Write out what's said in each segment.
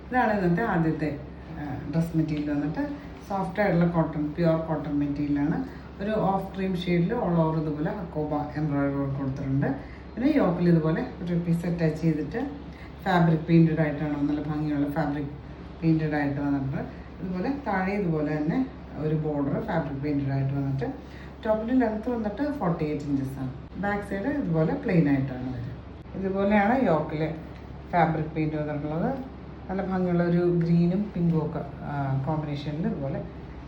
ഇതാണ് ഇന്നത്തെ ആദ്യത്തെ ഡ്രസ് മെറ്റീരിയൽ വന്നിട്ട് സോഫ്റ്റ് ആയിട്ടുള്ള കോട്ടൺ, പ്യുവർ കോട്ടൺ മെറ്റീരിയലാണ്. ഒരു ഓഫ് ക്രീം ഷെയ്ഡിൽ ഓൾ ഓവർ ഇതുപോലെ അക്കോബ എംബ്രോയിഡറി വർക്ക് കൊടുത്തിട്ടുണ്ട്. പിന്നെ യോക്കിൽ ഇതുപോലെ ഒരു പീസ് അറ്റാച്ച് ചെയ്തിട്ട് ഫാബ്രിക് പെയിൻറ്റഡ് ആയിട്ടാണ്, നല്ല ഭംഗിയുള്ള ഫാബ്രിക് പെയിൻറ്റഡ് ആയിട്ട് വന്നിട്ടുണ്ട്. ഇതുപോലെ താഴെ ഇതുപോലെ തന്നെ ഒരു ബോർഡർ ഫാബ്രിക് പെയിൻറ്റഡ് ആയിട്ട് വന്നിട്ട് ടോപ്പിൻ്റെ ലെങ്ത്ത് വന്നിട്ട് 48 ഇഞ്ചസാണ്. ബാക്ക് സൈഡ് ഇതുപോലെ പ്ലെയിൻ ആയിട്ടാണ് വരിക. ഇതുപോലെയാണ് യോക്കിൽ ഫാബ്രിക് പെയിൻറ്റ് വന്നിട്ടുള്ളത്. നല്ല ഭംഗിയുള്ള ഒരു ഗ്രീനും പിങ്കും ഒക്കെ കോമ്പിനേഷനിൽ ഇതുപോലെ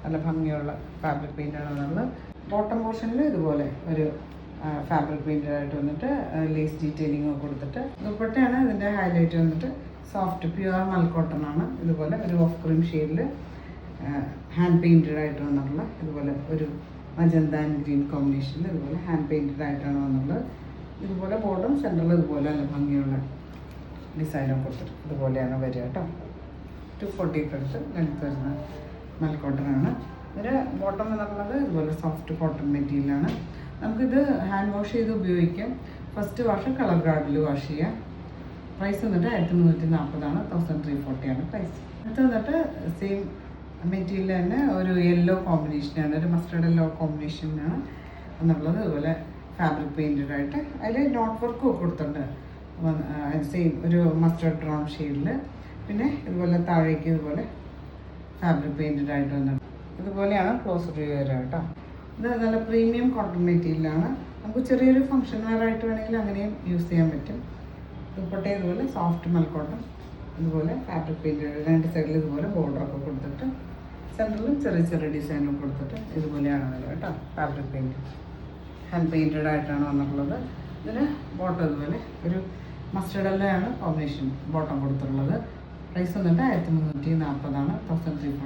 നല്ല ഭംഗിയുള്ള ഫാബ്രിക് പെയിൻ്റാണ് വന്നുള്ളത്. ബോട്ടം പോർഷനിൽ ഇതുപോലെ ഒരു ഫാബ്രിക് പെയിൻറ്റഡ് ആയിട്ട് വന്നിട്ട് ലേസ് ഡീറ്റെയിലിംഗ് ഒക്കെ കൊടുത്തിട്ട് ദുപ്പട്ടയാണ് ഇതിൻ്റെ ഹൈലൈറ്റ് വന്നിട്ട് സോഫ്റ്റ് പ്യുവർ മൽക്കോട്ടൺ ആണ്. ഇതുപോലെ ഒരു ഓഫ് ക്രീം ഷെയ്ഡിൽ ഹാൻഡ് പെയിൻറ്റഡ് ആയിട്ട് വന്നിട്ടുള്ള ഇതുപോലെ ഒരു മജന്ത ആൻഡ് ഗ്രീൻ കോമ്പിനേഷനിൽ ഇതുപോലെ ഹാൻഡ് പെയിൻറ്റഡ് ആയിട്ടാണ് വന്നിട്ടുള്ളത്. ഇതുപോലെ ബോർഡറും സെൻറ്ററിൽ ഇതുപോലെ നല്ല ഭംഗിയുള്ള ഡിസൈനൊക്കെ കൊടുത്തിട്ട് ഇതുപോലെയാണ് വരിക കേട്ടോ. 240 അടുത്ത് ലെങ്ത്ത് വരുന്ന മൽക്കോട്ടനാണ്. ഇതിന് ബോട്ടം എന്നുള്ളത് ഇതുപോലെ സോഫ്റ്റ് കോട്ടൺ മെറ്റീരിയലാണ്. നമുക്കിത് ഹാൻഡ് വാഷ് ചെയ്ത് ഉപയോഗിക്കാം. ഫസ്റ്റ് വാഷ് കളർ ഗാർഡിൽ വാഷ് ചെയ്യാം. പ്രൈസ് വന്നിട്ട് 1340 1340 പ്രൈസ്. അടുത്ത് വന്നിട്ട് സെയിം മെറ്റീരിയൽ തന്നെ ഒരു യെല്ലോ കോമ്പിനേഷനാണ്, ഒരു മസ്റ്റർഡ് യെല്ലോ കോമ്പിനേഷനാണ് എന്നുള്ളത്. ഇതുപോലെ ഫാബ്രിക് പെയിൻറ്റഡ് ആയിട്ട് അതിൽ നോട്ട് വർക്കും ഒക്കെ കൊടുത്തിട്ടുണ്ട്. സെയിം ഒരു മസ്റ്റർഡ് ബ്രൗൺ ഷെയ്ഡിൽ. പിന്നെ ഇതുപോലെ താഴേക്ക് ഇതുപോലെ ഫാബ്രിക് പെയിൻറ്റഡ് ആയിട്ട് വന്നിട്ടുണ്ട്. ഇതുപോലെയാണ് ക്ലോസ് റിവ്യൂ വരിക കേട്ടോ. ഇത് നല്ല പ്രീമിയം കോട്ടൺ മെറ്റീരിയലാണ്. നമുക്ക് ചെറിയൊരു ഫംഗ്ഷൻ വെയർ ആയിട്ട് വേണമെങ്കിൽ അങ്ങനെയും യൂസ് ചെയ്യാൻ പറ്റും. ദുപ്പട്ട ഇതുപോലെ സോഫ്റ്റ് മൽക്കോട്ടൺ, ഇതുപോലെ ഫാബ്രിക് പെയിൻറ്റഡ്, രണ്ട് സൈഡിൽ ഇതുപോലെ ബോർഡറൊക്കെ കൊടുത്തിട്ട് സെൻറ്ററിലും ചെറിയ ചെറിയ ഡിസൈനൊക്കെ കൊടുത്തിട്ട് ഇതുപോലെയാണ് വരിക കേട്ടോ. ഫാബ്രിക് പെയിൻറ്റ് ഹാൻഡ് പെയിൻറ്റഡ് ആയിട്ടാണ് വന്നിട്ടുള്ളത്. ഇതിന് ബോട്ടം ഇതുപോലെ ഒരു മസ്റ്റർഡ് യെല്ലോയാണ് കോമ്പിനേഷൻ ബോട്ടം കൊടുത്തിട്ടുള്ളത്. പ്രൈസ് വന്നിട്ട് 1340 1340